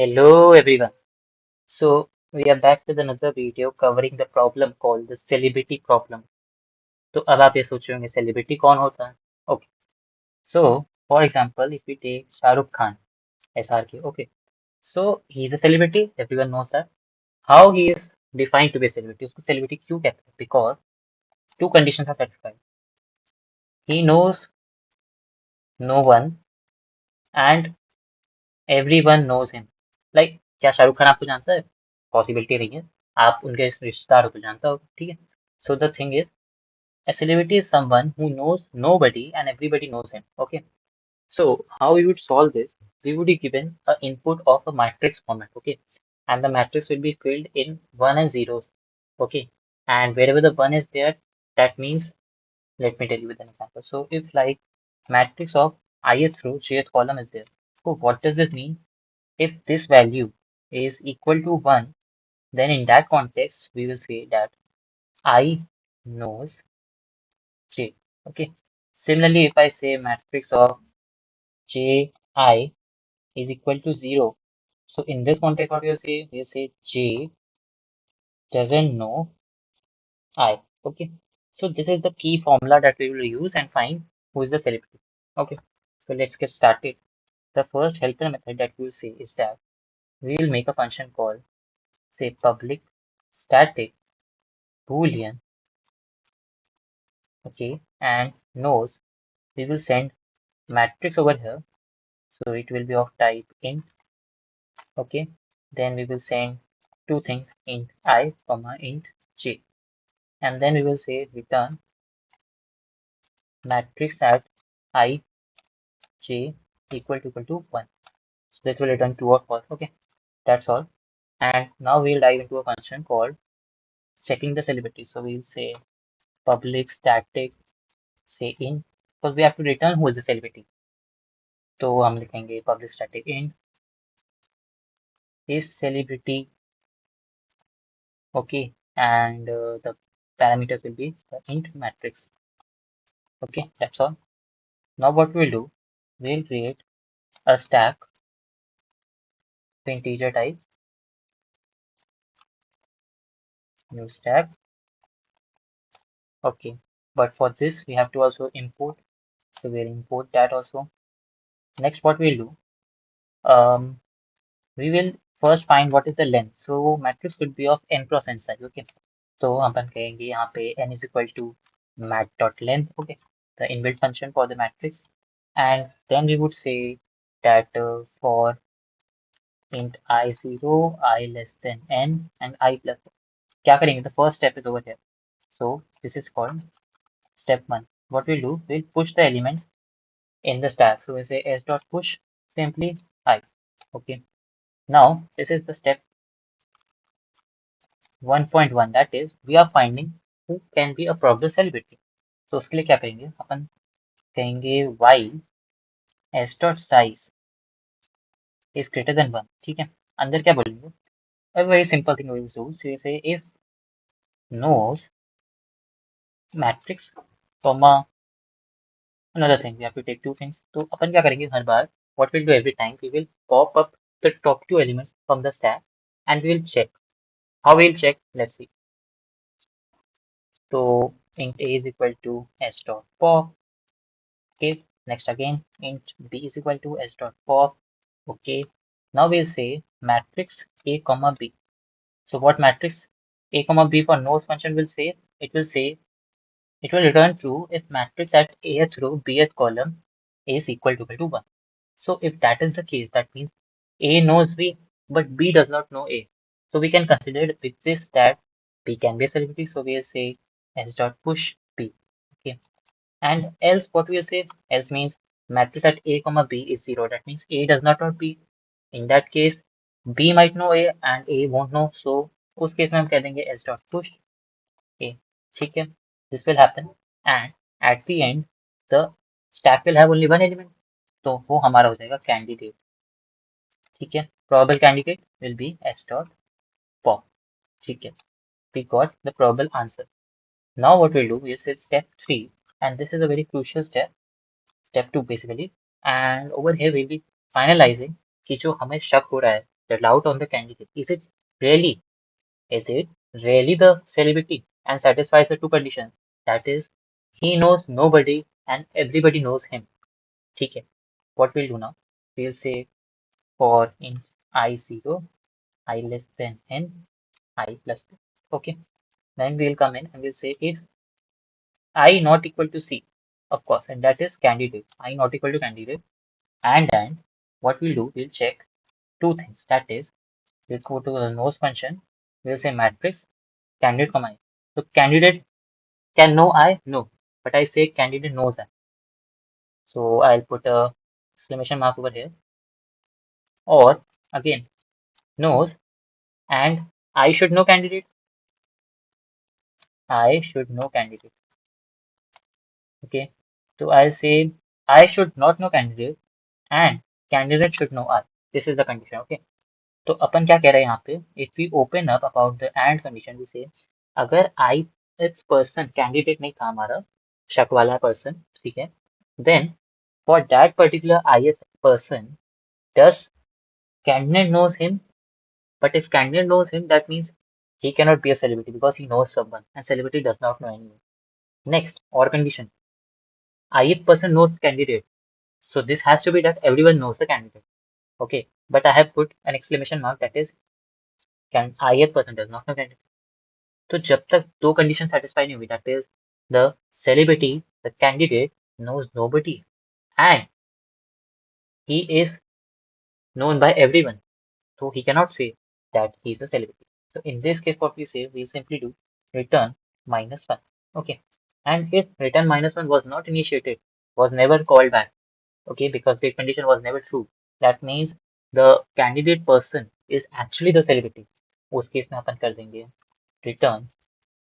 Hello everyone. So we are back with another video covering the problem called the celebrity problem. तो अब आप ये सोच रहे होंगे celebrity कौन होता है? Okay. So for example, if we take Shahrukh Khan, SRK. Okay. So he is a celebrity. Everyone knows that. How he is defined to be a celebrity? उसको celebrity क्यों कहते हैं? Because two conditions are satisfied. He knows no one and everyone knows him. Like क्या शाहरुख खान आपको जानता है? Possibility नहीं है. आप उनके रिश्तेदार हो तो जानता हो, ठीक है? So the thing is, a celebrity is someone who knows nobody and everybody knows him. Okay. So how we would solve this? We would be given an input of a matrix format. Okay. And the matrix will be filled in one and zeros. Okay. And wherever the one is there, that means, let me tell you with an example. So if like matrix of ith row, jth column is there. So what does this mean? If this value is equal to 1, then in that context, we will say that I knows J. Okay. Similarly, if I say matrix of Ji is equal to 0, so in this context, what we say J doesn't know I. Okay. So this is the key formula that we will use and find who is the celebrity. Okay. So let's get started. The first helper method that we will say is that we will make a function called say public static boolean. Okay. And knows we will send matrix over here. So it will be of type int. Okay, then we will send two things, int I comma int j, and then we will say return matrix at I j equal to 1. So this will return true or false. Okay, that's all. And now we'll dive into a function called checking the celebrity. So we'll say public static say int, because we have to return who is the celebrity. तो हम लिखेंगे public static int is celebrity. Okay, and the parameters will be the int matrix. Okay, that's all. Now what we'll do, we'll create a stack of integer type, new stack. Okay, but for this we have to also import, so we'll import that also. Next what we'll do, we will first find what is the length. So matrix could be of n cross n size. Okay, so हम अपन कहेंगे यहाँ पे n is equal to mat dot length. Okay, the inbuilt function for the matrix, and then we would say that for int I0 I less than n and I plus, क्या करेंगे, the first step is over here. So this is called step 1. What we'll do, we'll push the elements in the stack. So we say s dot push simply I. Okay. Now this is the step 1.1. That is, we are finding who can be a progress celebrity. So उसके लिए क्या करेंगे, अपन कहेंगे while s dot size is greater than 1. ठीक है, अंदर क्या बोलेंगे, a very simple thing we will do. So we say if knows matrix comma another thing, we have to take two things. तो अपन क्या करेंगे हर बार, what we'll do every time, we will pop up the top two elements from the stack and we will check. How we'll check? Let's see. So int a is equal to s dot pop. Okay. Next again, int b is equal to s dot pop. Okay. Now we'll say matrix a comma b. So what matrix a comma b for knows function will say? It will say it will return true if matrix at ath row bth column is equal to 1. So if that is the case, that means A knows B, but B does not know A. So we can consider with this that B can be a celebrity. So we'll say S dot push B. Okay. And else what we'll say? Else means matrix at A comma B is 0. That means A does not know B. In that case, B might know A and A won't know. So उस case में हम कह देंगे S dot push A. ठीक है. This will happen. And at the end, the stack will have only one element. तो वो हमारा हो जाएगा कैंडिडेट. ठीक है, probable candidate will be s dot pop. ठीक है, we got the probable answer. Now what we'll do is step 3, and this is a very crucial step, step 2 basically, and over here we'll be finalizing कि जो हमें शक हो रहा है the doubt on the candidate. Really, is it really the celebrity and satisfies the two conditions? That is, he knows nobody and everybody knows him. ठीक है. What we'll do now? We'll say for int I0, I less than n, I plus 2. Okay. Then we'll come in and we'll say if I not equal to C, of course, and that is candidate. I not equal to candidate. And what we'll do, we'll check two things. That is, we'll go to the nose function. We'll say matrix candidate comma I. So candidate can know I? No. But I say candidate knows I. So I'll put a exclamation mark over here. Or again, knows and I should know candidate. I should know candidate. Okay. So I'll say I should not know candidate and candidate should know I. This is the condition. Okay. तो अपन क्या कह रहे हैं यहाँ पे if we open up about the end condition we say अगर I it's person candidate नहीं था हमारा शक वाला पर्सन ठीक है then for that particular I person does candidate knows him but if candidate knows him that means he cannot be a celebrity because he knows someone and celebrity does not know anyone. Next or condition ith person knows candidate so this has to be that everyone knows the candidate. Okay, but I have put an exclamation mark that is can ith person does not know candidate. तो जब तक दो condition satisfy नहीं हुई that is the celebrity the candidate knows nobody and he is known by everyone so he cannot say that he is a celebrity. So in this case what we say we simply do return -1. Okay, and if return -1 was not initiated was never called back okay because the condition was never true that means the candidate person is actually the celebrity. उस case में अपन कर देंगे return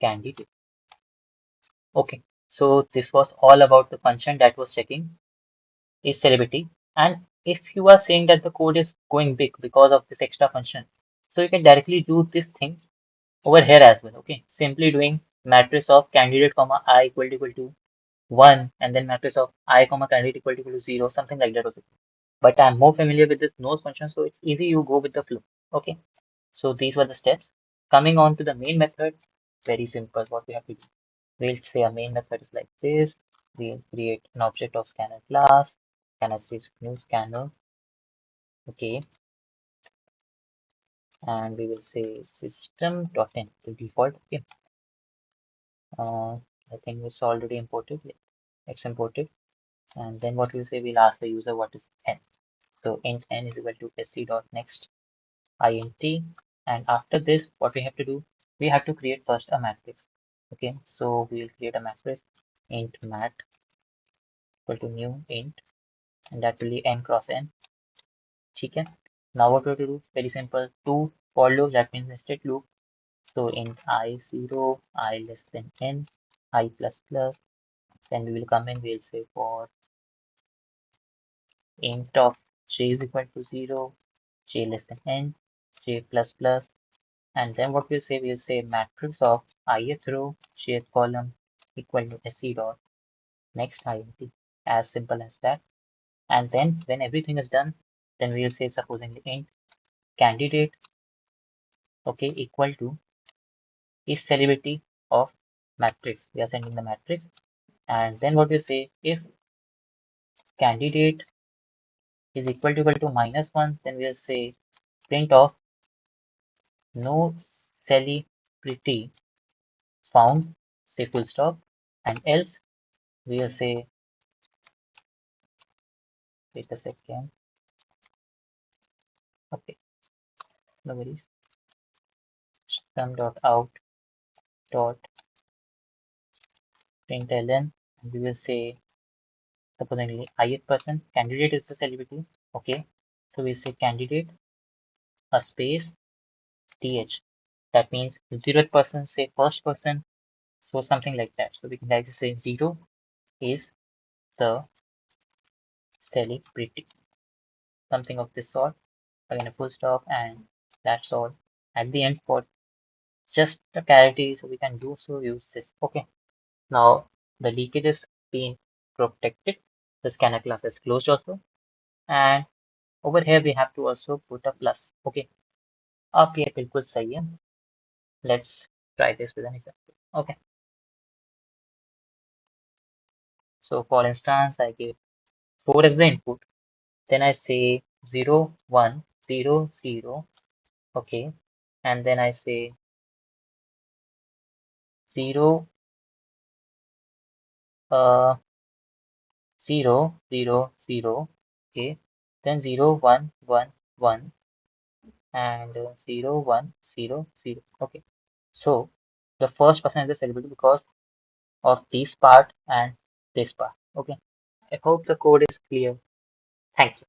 candidate. Okay, so this was all about the function that was checking is celebrity. And if you are saying that the code is going big because of this extra function, so you can directly do this thing over here as well. Okay, simply doing matrix of candidate comma I equal to 1 and then matrix of I comma candidate equal to 0, something like that also. But I'm more familiar with this nose function, so it's easy. You go with the flow. Okay, so these were the steps. Coming on to the main method, very simple. What we have to do. We'll say a main method is like this. We'll create an object of scanner class. Scanner says new scanner. Okay. And we will say system.in the default. Okay. I think it's already imported. Yeah, it's imported. And then what we'll say, we'll ask the user what is n. So int n is equal to sc.next int. And after this, what we have to do, we have to create first a matrix. Okay. So we will create a matrix int mat equal to new int and that will be n cross n. ठीक है. Now what we have to do? Very simple. Two for loop that means nested loop. So int I0 I less than n I plus plus. Then we will come in. We'll say for int of j is equal to 0, j less than n, j plus plus. And then what we'll say? We'll say matrix of ith row jth column equal to sc dot next int. As simple as that. And then when everything is done, then we'll say supposing int candidate okay equal to is celebrity of matrix. We are sending the matrix. And then what we say if candidate is equal to -1, then we'll say print of no celebrity found, say full stop, and else we'll say wait a second. Okay, no worries. System.out dot println and we will say supposedly ith person candidate is the celebrity. Okay, so we say candidate a space th that means 0th person say first person so something like that. So we can directly say 0 is the celebrity, something of this sort. Again a full stop and that's all. At the end for just the clarity so we can do so use this. Okay, now the leakage is being protected. The scanner class is closed also and Over here we have to also put a plus. Okay, अब ये बिल्कुल सही है. Let's try this with an example. Okay, so for instance I give 4 as the input, then I say 0 1 0 0. Okay, and then I say 0 uh 0 0 0. Okay, then 0 1 1 1 and 0 1 0 0. Okay, so the first person is the celebrity because of this part and this part. Okay, I hope the code is clear. Thank you.